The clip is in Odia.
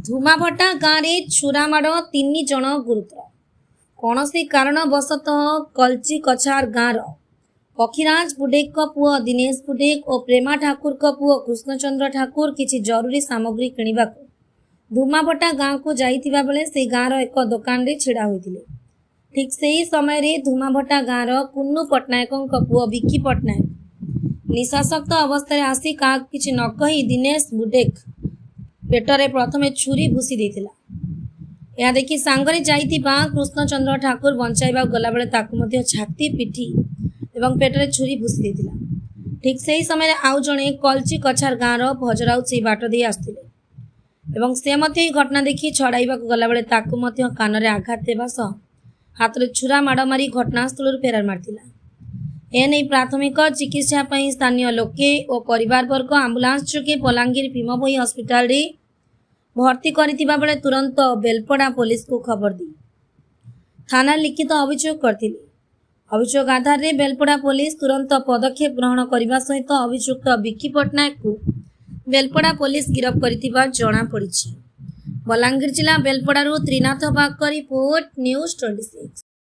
ଧୁମାଭଟା ଗାଁରେ ଛୁରାମାଡ଼ 3 ଜଣ ଗୁରୁତର। କୌଣସି କାରଣବଶତଃ କଲଚି କଛାର ଗାଁର ପକ୍ଷୀରାଜ ବୁଡେକଙ୍କ ପୁଅ ଦିନେଶ ବୁଡେକ ଓ ପ୍ରେମା ଠାକୁରଙ୍କ ପୁଅ କୃଷ୍ଣଚନ୍ଦ୍ର ଠାକୁର କିଛି ଜରୁରୀ ସାମଗ୍ରୀ କିଣିବାକୁ ଧୁମାଭଟା ଗାଁକୁ ଯାଇଥିବା ବେଳେ ସେ ଗାଁର ଏକ ଦୋକାନରେ ଛିଡ଼ା ହୋଇଥିଲେ। ଠିକ୍ ସେହି ସମୟରେ ଧୁମାଭଟା ଗାଁର କୁନୁ ପଟ୍ଟନାୟକଙ୍କ ପୁଅ ବିକି ପଟ୍ଟନାୟକ ନିଶାସକ୍ତ ଅବସ୍ଥାରେ ଆସି କାହାକୁ କିଛି ନ କହି ଦିନେଶ ବୁଡେକ ପେଟରେ ପ୍ରଥମେ ଛୁରୀ ଭୁଷି ଦେଇଥିଲା। ଏହା ଦେଖି ସାଙ୍ଗରେ ଯାଇଥିବା କୃଷ୍ଣଚନ୍ଦ୍ର ଠାକୁର ବଞ୍ଚାଇବାକୁ ଗଲାବେଳେ ତାକୁ ମଧ୍ୟ ଛାତି, ପିଠି ଏବଂ ପେଟରେ ଛୁରୀ ଭୁଷି ଦେଇଥିଲା। ଠିକ୍ ସେହି ସମୟରେ ଆଉ ଜଣେ କଲଚି କଛାର ଗାଁର ଭଜରାଉତ ସେହି ବାଟ ଦେଇ ଆସୁଥିଲେ ଏବଂ ସେ ମଧ୍ୟ ଏହି ଘଟଣା ଦେଖି ଛଡ଼ାଇବାକୁ ଗଲାବେଳେ ତାକୁ ମଧ୍ୟ କାନରେ ଆଘାତ ଦେବା ସହ ହାତରେ ଛୁରା ମାଡ଼ ମାରି ଘଟଣାସ୍ଥଳରୁ ଫେରାର ମାରିଥିଲା। ଏନେଇ ପ୍ରାଥମିକ ଚିକିତ୍ସା ପାଇଁ ସ୍ଥାନୀୟ ଲୋକେ ଓ ପରିବାରବର୍ଗ ଆମ୍ବୁଲାନ୍ସ ଯୋଗେ ବଲାଙ୍ଗୀର ଭୀମଭୋଇ ହସ୍ପିଟାଲରେ ଭର୍ତ୍ତି କରିଥିବା ବେଳେ ତୁରନ୍ତ ବେଲପଡ଼ା ପୋଲିସକୁ ଖବର ଦେଇ ଥାନାରେ ଲିଖିତ ଅଭିଯୋଗ କରିଥିଲେ। ଅଭିଯୋଗ ଆଧାରରେ ବେଲପଡ଼ା ପୋଲିସ ତୁରନ୍ତ ପଦକ୍ଷେପ ଗ୍ରହଣ କରିବା ସହିତ ଅଭିଯୁକ୍ତ ବିକି ପଟ୍ଟନାୟକକୁ ବେଲପଡ଼ା ପୋଲିସ ଗିରଫ କରିଥିବା ଜଣାପଡ଼ିଛି। ବଲାଙ୍ଗୀର ଜିଲ୍ଲା ବେଲପଡ଼ାରୁ ତ୍ରିନାଥ ବାଗଙ୍କ ରିପୋର୍ଟ, ନ୍ୟୁଜ୍ 26।